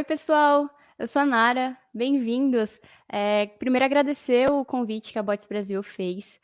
pessoal, eu sou a Nara, bem-vindos. Primeiro agradecer o convite que a Bots Brasil fez,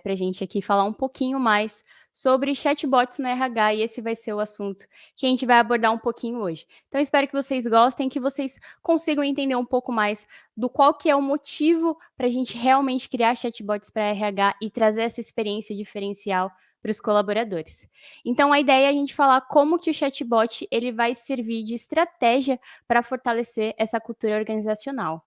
para a gente aqui falar um pouquinho mais sobre chatbots no RH, e esse vai ser o assunto que a gente vai abordar um pouquinho hoje. Então espero que vocês gostem, que vocês consigam entender um pouco mais do qual que é o motivo para a gente realmente criar chatbots para RH e trazer essa experiência diferencial para os colaboradores. Então a ideia é a gente falar como que o chatbot ele vai servir de estratégia para fortalecer essa cultura organizacional.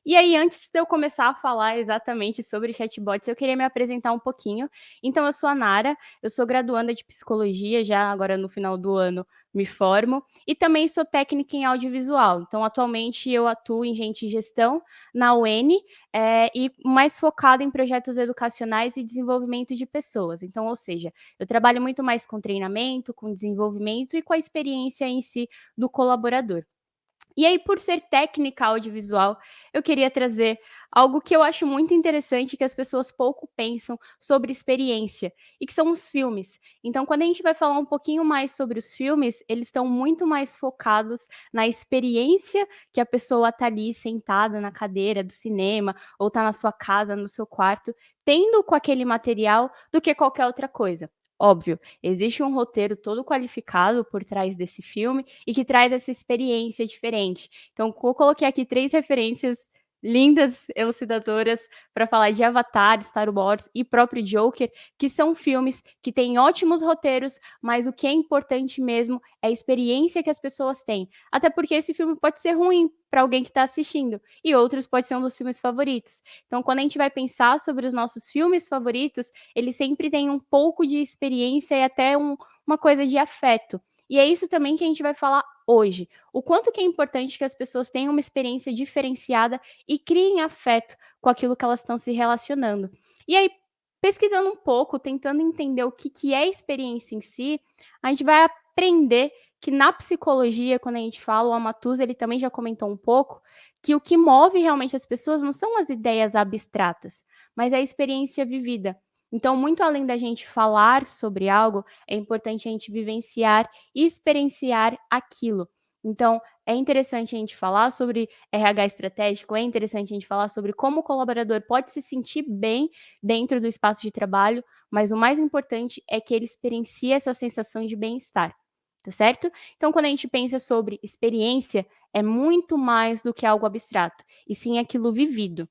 E aí, antes de eu começar a falar exatamente sobre chatbots, eu queria me apresentar um pouquinho. Então, eu sou a Nara, eu sou graduanda de psicologia, já agora no final do ano me formo, e também sou técnica em audiovisual. Então, atualmente eu atuo em gente e gestão na UEN, e mais focada em projetos educacionais e desenvolvimento de pessoas. Então, ou seja, eu trabalho muito mais com treinamento, com desenvolvimento e com a experiência em si do colaborador. E aí, por ser técnica audiovisual, eu queria trazer algo que eu acho muito interessante, que as pessoas pouco pensam sobre experiência, e que são os filmes. Então, quando a gente vai falar um pouquinho mais sobre os filmes, eles estão muito mais focados na experiência que a pessoa está ali sentada na cadeira do cinema, ou está na sua casa, no seu quarto, tendo com aquele material, do que qualquer outra coisa. Óbvio, existe um roteiro todo qualificado por trás desse filme e que traz essa experiência diferente. Então, eu coloquei aqui 3 referências lindas, elucidadoras, para falar de Avatar, Star Wars e próprio Joker, que são filmes que têm ótimos roteiros, mas o que é importante mesmo é a experiência que as pessoas têm. Até porque esse filme pode ser ruim para alguém que está assistindo, e outros pode ser um dos filmes favoritos. Então, quando a gente vai pensar sobre os nossos filmes favoritos, eles sempre têm um pouco de experiência e até uma coisa de afeto. E é isso também que a gente vai falar hoje. O quanto que é importante que as pessoas tenham uma experiência diferenciada e criem afeto com aquilo que elas estão se relacionando. E aí, pesquisando um pouco, tentando entender o que é a experiência em si, a gente vai aprender que na psicologia, quando a gente fala, o Amatuza, ele também já comentou um pouco, que o que move realmente as pessoas não são as ideias abstratas, mas a experiência vivida. Então, muito além da gente falar sobre algo, é importante a gente vivenciar e experienciar aquilo. Então, é interessante a gente falar sobre RH estratégico, é interessante a gente falar sobre como o colaborador pode se sentir bem dentro do espaço de trabalho, mas o mais importante é que ele experiencie essa sensação de bem-estar, tá certo? Então, quando a gente pensa sobre experiência, é muito mais do que algo abstrato, e sim aquilo vivido.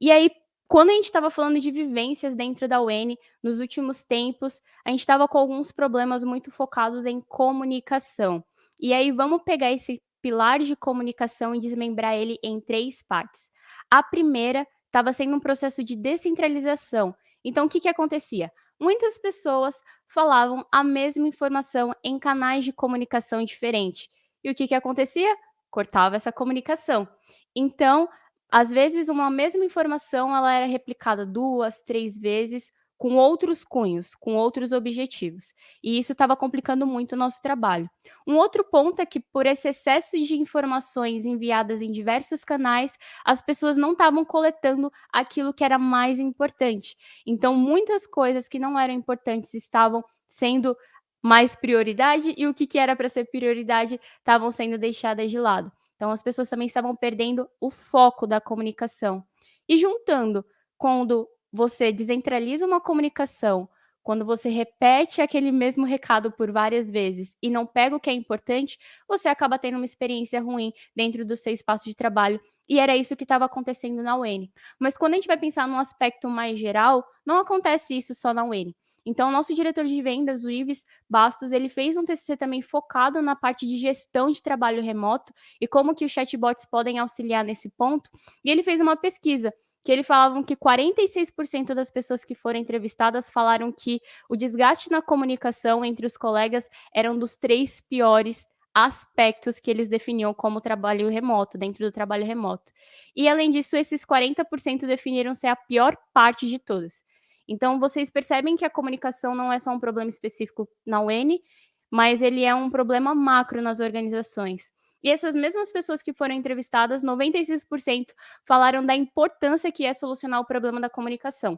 E aí, quando a gente estava falando de vivências dentro da UEN, nos últimos tempos, a gente estava com alguns problemas muito focados em comunicação. E aí, vamos pegar esse pilar de comunicação e desmembrar ele em 3 partes. A primeira estava sendo um processo de descentralização. Então, o que acontecia? Muitas pessoas falavam a mesma informação em canais de comunicação diferentes. E o que acontecia? Cortava essa comunicação. Então, às vezes, uma mesma informação ela era replicada 2, 3 vezes com outros cunhos, com outros objetivos. E isso estava complicando muito o nosso trabalho. Um outro ponto é que, por esse excesso de informações enviadas em diversos canais, as pessoas não estavam coletando aquilo que era mais importante. Então, muitas coisas que não eram importantes estavam sendo mais prioridade e o que era para ser prioridade estavam sendo deixadas de lado. Então, as pessoas também estavam perdendo o foco da comunicação. E juntando, quando você descentraliza uma comunicação, quando você repete aquele mesmo recado por várias vezes e não pega o que é importante, você acaba tendo uma experiência ruim dentro do seu espaço de trabalho. E era isso que estava acontecendo na UEN. Mas quando a gente vai pensar num aspecto mais geral, não acontece isso só na UEN. Então, o nosso diretor de vendas, o Ives Bastos, ele fez um TCC também focado na parte de gestão de trabalho remoto e como que os chatbots podem auxiliar nesse ponto. E ele fez uma pesquisa que ele falavam que 46% das pessoas que foram entrevistadas falaram que o desgaste na comunicação entre os colegas era um dos 3 piores aspectos que eles definiam como trabalho remoto, dentro do trabalho remoto. E além disso, esses 40% definiram ser a pior parte de todas. Então, vocês percebem que a comunicação não é só um problema específico na UEN, mas ele é um problema macro nas organizações. E essas mesmas pessoas que foram entrevistadas, 96% falaram da importância que é solucionar o problema da comunicação.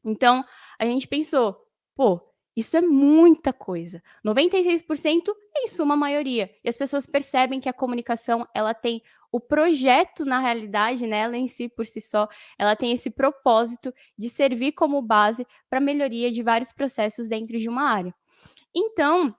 Então, a gente pensou, pô, Isso é muita coisa. 96% é, em suma, a maioria. E as pessoas percebem que a comunicação, ela tem o projeto, na realidade, né, ela em si, por si só, ela tem esse propósito de servir como base para a melhoria de vários processos dentro de uma área. Então,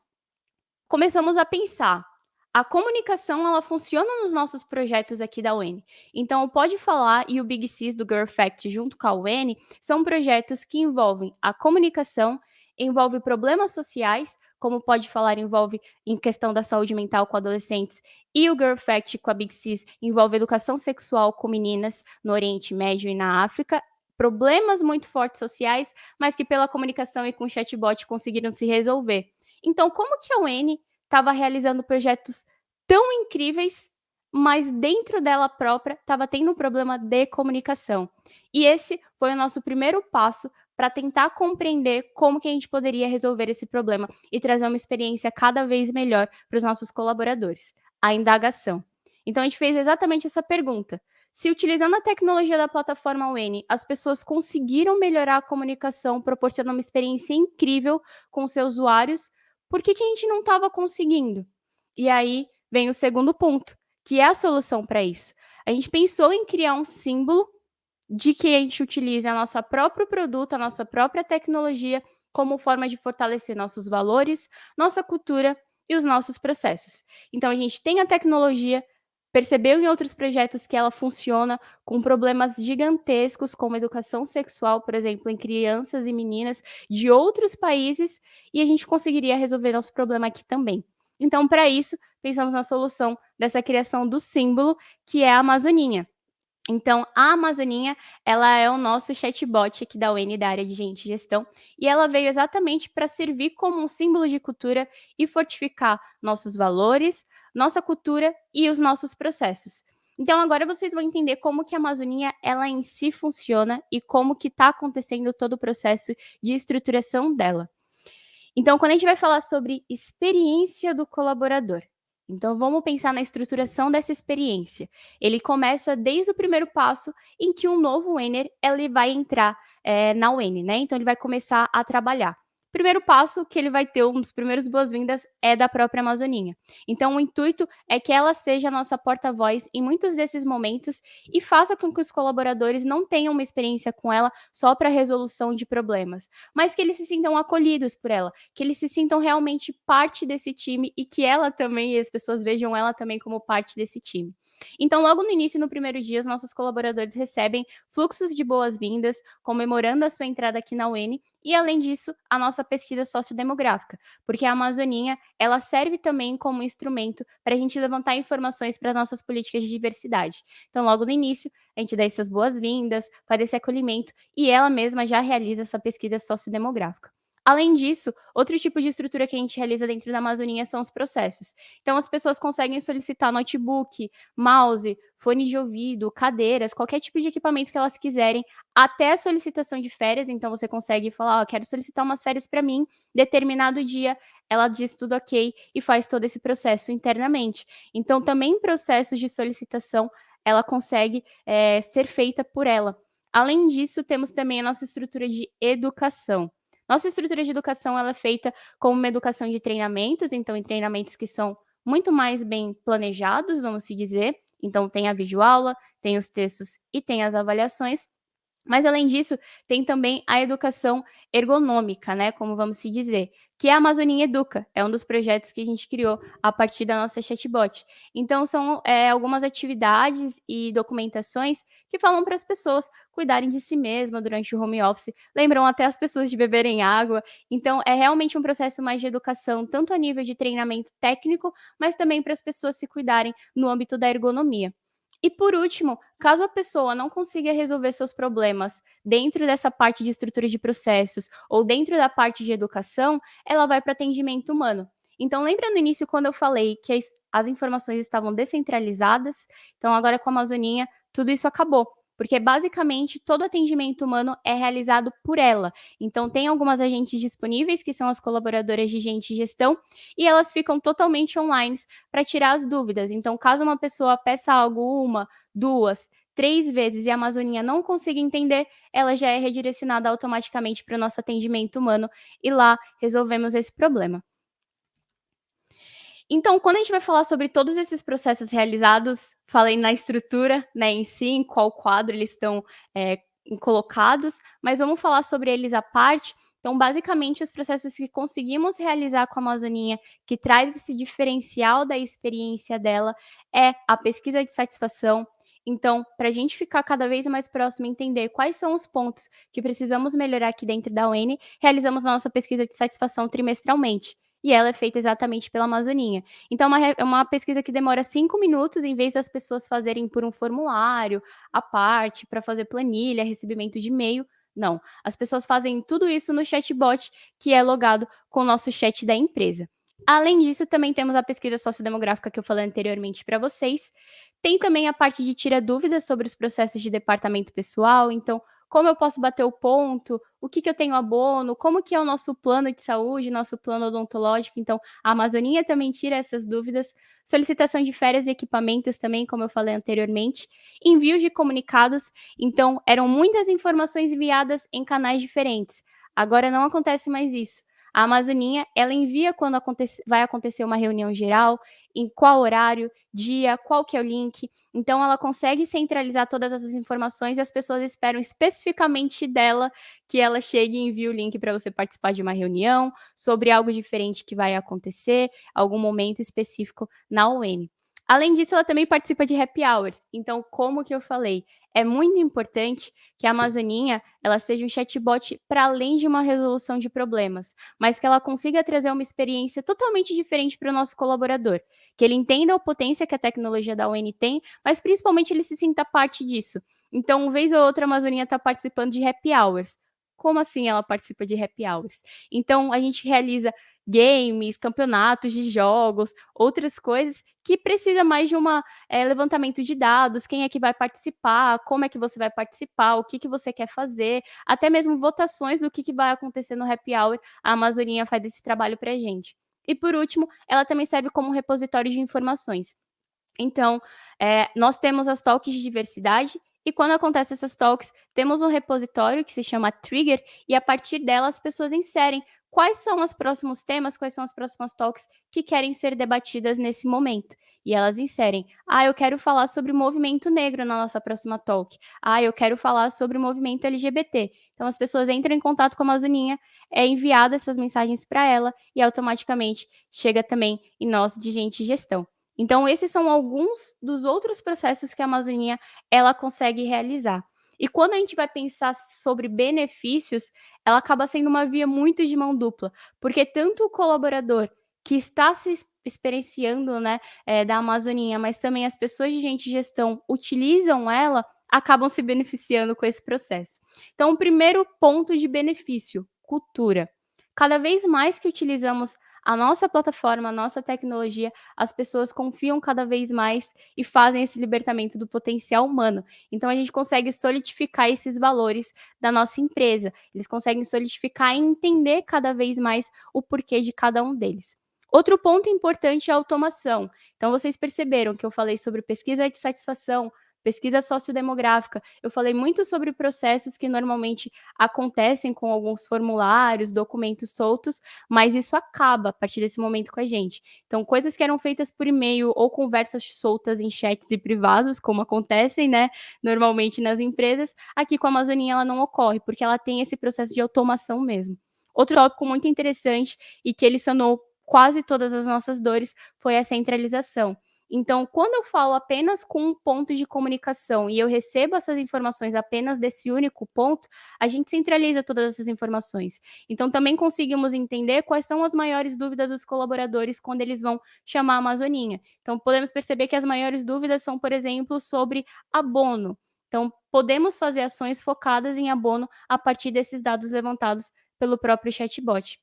começamos a pensar, a comunicação ela funciona nos nossos projetos aqui da UEN. Então o Pode Falar e o Big Sis do Girl Fact junto com a UEN são projetos que envolvem a comunicação, envolve problemas sociais, como o Pode Falar envolve em questão da saúde mental com adolescentes, e o Girl Fact com a Big Sis envolve educação sexual com meninas no Oriente Médio e na África, problemas muito fortes sociais, mas que pela comunicação e com o chatbot conseguiram se resolver. Então, como que a UEN estava realizando projetos tão incríveis, mas dentro dela própria estava tendo um problema de comunicação? E esse foi o nosso primeiro passo para tentar compreender como que a gente poderia resolver esse problema e trazer uma experiência cada vez melhor para os nossos colaboradores, a indagação. Então, a gente fez exatamente essa pergunta: se utilizando a tecnologia da plataforma UEN, as pessoas conseguiram melhorar a comunicação, proporcionando uma experiência incrível com os seus usuários, por que que a gente não estava conseguindo? E aí vem o segundo ponto, que é a solução para isso. A gente pensou em criar um símbolo de que a gente utilize a nossa próprio produto, a nossa própria tecnologia como forma de fortalecer nossos valores, nossa cultura e os nossos processos. Então a gente tem a tecnologia, percebeu em outros projetos que ela funciona com problemas gigantescos, como educação sexual, por exemplo, em crianças e meninas de outros países, e a gente conseguiria resolver nosso problema aqui também. Então, para isso, pensamos na solução dessa criação do símbolo, que é a Amazoninha. Então, a Amazoninha, ela é o nosso chatbot aqui da UEN, da área de Gente e Gestão, e ela veio exatamente para servir como um símbolo de cultura e fortificar nossos valores, nossa cultura e os nossos processos. Então, agora vocês vão entender como que a Amazoninha, ela em si funciona e como que está acontecendo todo o processo de estruturação dela. Então, quando a gente vai falar sobre experiência do colaborador, então vamos pensar na estruturação dessa experiência. Ele começa desde o primeiro passo em que um novo Enner ele vai entrar na UEN, né? Então ele vai começar a trabalhar. Primeiro passo que ele vai ter, um dos primeiros boas-vindas, é da própria Amazoninha. Então o intuito é que ela seja a nossa porta-voz em muitos desses momentos e faça com que os colaboradores não tenham uma experiência com ela só para resolução de problemas, mas que eles se sintam acolhidos por ela, que eles se sintam realmente parte desse time e que ela também, e as pessoas vejam ela também como parte desse time. Então, logo no início, no primeiro dia, os nossos colaboradores recebem fluxos de boas-vindas, comemorando a sua entrada aqui na UEN, e além disso, a nossa pesquisa sociodemográfica, porque a Amazoninha, ela serve também como instrumento para a gente levantar informações para as nossas políticas de diversidade. Então, logo no início, a gente dá essas boas-vindas, faz esse acolhimento, e ela mesma já realiza essa pesquisa sociodemográfica. Além disso, outro tipo de estrutura que a gente realiza dentro da Amazoninha são os processos. Então, as pessoas conseguem solicitar notebook, mouse, fone de ouvido, cadeiras, qualquer tipo de equipamento que elas quiserem, até a solicitação de férias. Então, você consegue falar: "Ó, quero solicitar umas férias para mim, determinado dia". Ela diz tudo ok e faz todo esse processo internamente. Então, também processos de solicitação, ela consegue ser feita por ela. Além disso, temos também a nossa estrutura de educação. Nossa estrutura de educação ela é feita como uma educação de treinamentos, então em treinamentos que são muito mais bem planejados, vamos se dizer. Então tem a videoaula, tem os textos e tem as avaliações. Mas além disso, tem também a educação ergonômica, né, como vamos se dizer, que é a Amazoninha Educa, é um dos projetos que a gente criou a partir da nossa chatbot. Então são algumas atividades e documentações que falam para as pessoas cuidarem de si mesma durante o home office, lembram até as pessoas de beberem água. Então é realmente um processo mais de educação, tanto a nível de treinamento técnico, mas também para as pessoas se cuidarem no âmbito da ergonomia. E por último, caso a pessoa não consiga resolver seus problemas dentro dessa parte de estrutura de processos ou dentro da parte de educação, ela vai para atendimento humano. Então, lembra no início quando eu falei que as informações estavam descentralizadas? Então, agora com a Amazoninha, tudo isso acabou. Porque basicamente todo atendimento humano é realizado por ela. Então, tem algumas agentes disponíveis, que são as colaboradoras de gente e gestão, e elas ficam totalmente online para tirar as dúvidas. Então, caso uma pessoa peça algo 1, 2, 3 vezes e a Amazoninha não consiga entender, ela já é redirecionada automaticamente para o nosso atendimento humano e lá resolvemos esse problema. Então, quando a gente vai falar sobre todos esses processos realizados, falei na estrutura, né, em si, em qual quadro eles estão, colocados, mas vamos falar sobre eles à parte. Então, basicamente, os processos que conseguimos realizar com a Amazoninha, que traz esse diferencial da experiência dela, é a pesquisa de satisfação. Então, para a gente ficar cada vez mais próximo e entender quais são os pontos que precisamos melhorar aqui dentro da UEN, realizamos a nossa pesquisa de satisfação trimestralmente e ela é feita exatamente pela Amazoninha. Então é uma pesquisa que demora 5 minutos, em vez das pessoas fazerem por um formulário, à parte, para fazer planilha, recebimento de e-mail, não. As pessoas fazem tudo isso no chatbot, que é logado com o nosso chat da empresa. Além disso, também temos a pesquisa sociodemográfica que eu falei anteriormente para vocês. Tem também a parte de tira dúvidas sobre os processos de departamento pessoal, então como eu posso bater o ponto, o que eu tenho abono, como que é o nosso plano de saúde, nosso plano odontológico. Então, a Amazoninha também tira essas dúvidas. Solicitação de férias e equipamentos também, como eu falei anteriormente. Envios de comunicados. Então, eram muitas informações enviadas em canais diferentes. Agora não acontece mais isso. A Amazoninha, ela envia quando vai acontecer uma reunião geral, em qual horário, dia, qual que é o link. Então, ela consegue centralizar todas essas informações e as pessoas esperam especificamente dela que ela chegue e envie o link para você participar de uma reunião sobre algo diferente que vai acontecer, algum momento específico na UEN. Além disso, ela também participa de happy hours. Então, como que eu falei, é muito importante que a Amazoninha ela seja um chatbot para além de uma resolução de problemas, mas que ela consiga trazer uma experiência totalmente diferente para o nosso colaborador, que ele entenda a potência que a tecnologia da UEN tem, mas principalmente ele se sinta parte disso. Então, uma vez ou outra, a Amazoninha está participando de happy hours. Como assim ela participa de happy hours? Então, a gente realiza games, campeonatos de jogos, outras coisas que precisa mais de uma levantamento de dados, quem é que vai participar, como é que você vai participar, o que, que você quer fazer, até mesmo votações do que vai acontecer no happy hour, a Amazoninha faz esse trabalho para a gente. E por último, ela também serve como repositório de informações. Então, nós temos as talks de diversidade e quando acontecem essas talks, temos um repositório que se chama Trigger e a partir dela as pessoas inserem quais são os próximos temas, quais são as próximas talks que querem ser debatidas nesse momento. E elas inserem: "Ah, eu quero falar sobre o movimento negro na nossa próxima talk. Ah, eu quero falar sobre o movimento LGBT". Então as pessoas entram em contato com a Amazoninha, é enviada essas mensagens para ela e automaticamente chega também em nós de gente de gestão. Então esses são alguns dos outros processos que a Amazoninha ela consegue realizar. E quando a gente vai pensar sobre benefícios, ela acaba sendo uma via muito de mão dupla, porque tanto o colaborador que está se experienciando, né, da Amazoninha, mas também as pessoas de gente de gestão utilizam ela, acabam se beneficiando com esse processo. Então o primeiro ponto de benefício, cultura. Cada vez mais que utilizamos a nossa plataforma, a nossa tecnologia, as pessoas confiam cada vez mais e fazem esse libertamento do potencial humano. Então a gente consegue solidificar esses valores da nossa empresa. Eles conseguem solidificar e entender cada vez mais o porquê de cada um deles. Outro ponto importante é a automação. Então vocês perceberam que eu falei sobre pesquisa de satisfação, pesquisa sociodemográfica. Eu falei muito sobre processos que normalmente acontecem com alguns formulários, documentos soltos, mas isso acaba a partir desse momento com a gente. Então, coisas que eram feitas por e-mail ou conversas soltas em chats e privados, como acontecem, né, normalmente nas empresas, aqui com a Amazoninha ela não ocorre, porque ela tem esse processo de automação mesmo. Outro tópico muito interessante e que ele sanou quase todas as nossas dores foi a centralização. Então, quando eu falo apenas com um ponto de comunicação e eu recebo essas informações apenas desse único ponto, a gente centraliza todas essas informações. Então, também conseguimos entender quais são as maiores dúvidas dos colaboradores quando eles vão chamar a Amazoninha. Então, podemos perceber que as maiores dúvidas são, por exemplo, sobre abono. Então, podemos fazer ações focadas em abono a partir desses dados levantados pelo próprio chatbot.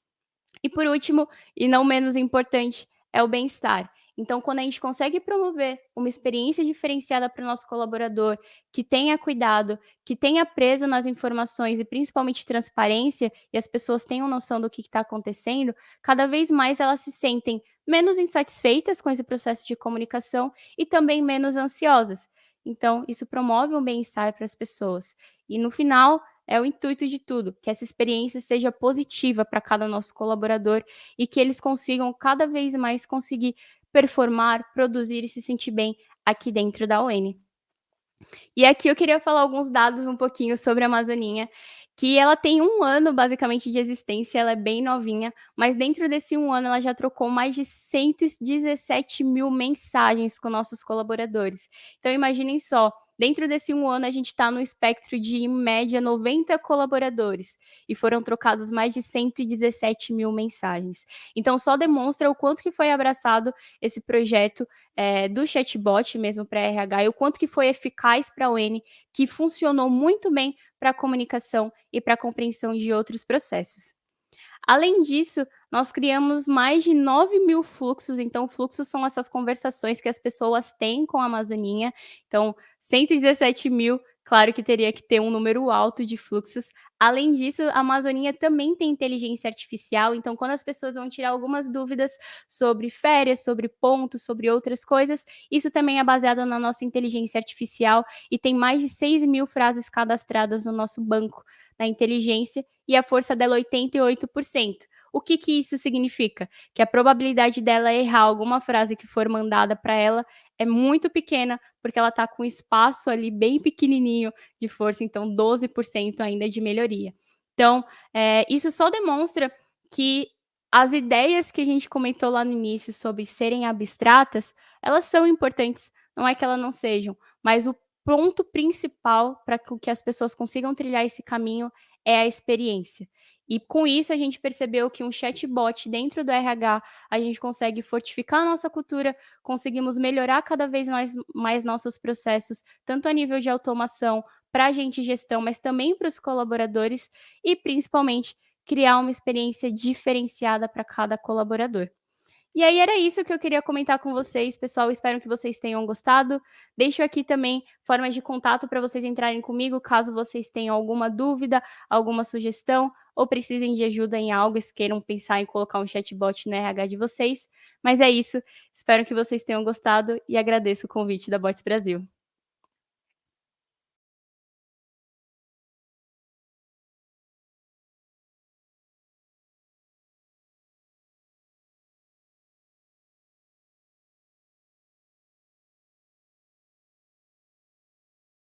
E por último, e não menos importante, é o bem-estar. Então, quando a gente consegue promover uma experiência diferenciada para o nosso colaborador, que tenha cuidado, que tenha preso nas informações e principalmente transparência, e as pessoas tenham noção do que está acontecendo, cada vez mais elas se sentem menos insatisfeitas com esse processo de comunicação e também menos ansiosas. Então, isso promove um bem-estar para as pessoas. E no final, é o intuito de tudo, que essa experiência seja positiva para cada nosso colaborador e que eles consigam cada vez mais conseguir performar, produzir e se sentir bem aqui dentro da ON. E aqui eu queria falar alguns dados um pouquinho sobre a Amazoninha, que ela tem 1 ano basicamente de existência, ela é bem novinha, mas dentro desse 1 ano ela já trocou mais de 117 mil mensagens com nossos colaboradores. Então imaginem só, dentro desse 1 ano a gente está no espectro de, em média, 90 colaboradores, e foram trocados mais de 117 mil mensagens. Então só demonstra o quanto que foi abraçado esse projeto do chatbot mesmo para RH e o quanto que foi eficaz para a ON, que funcionou muito bem para a comunicação e para a compreensão de outros processos. Além disso, nós criamos mais de 9 mil fluxos. Então, fluxos são essas conversações que as pessoas têm com a Amazoninha. Então, 117 mil, claro que teria que ter um número alto de fluxos. Além disso, a Amazoninha também tem inteligência artificial. Então, quando as pessoas vão tirar algumas dúvidas sobre férias, sobre pontos, sobre outras coisas, isso também é baseado na nossa inteligência artificial e tem mais de 6 mil frases cadastradas no nosso banco da inteligência e a força dela é 88%. O que isso significa? Que a probabilidade dela errar alguma frase que for mandada para ela é muito pequena, porque ela está com espaço ali bem pequenininho de força, então 12% ainda de melhoria. Então, isso só demonstra que as ideias que a gente comentou lá no início sobre serem abstratas, elas são importantes, não é que elas não sejam, mas o ponto principal para que as pessoas consigam trilhar esse caminho é a experiência. E com isso a gente percebeu que um chatbot dentro do RH, a gente consegue fortificar a nossa cultura, conseguimos melhorar cada vez mais nossos processos, tanto a nível de automação, para a gente gestão, mas também para os colaboradores e principalmente criar uma experiência diferenciada para cada colaborador. E aí era isso que eu queria comentar com vocês, pessoal. Espero que vocês tenham gostado. Deixo aqui também formas de contato para vocês entrarem comigo, caso vocês tenham alguma dúvida, alguma sugestão ou precisem de ajuda em algo e queiram pensar em colocar um chatbot no RH de vocês. Mas é isso. Espero que vocês tenham gostado e agradeço o convite da Bots Brasil.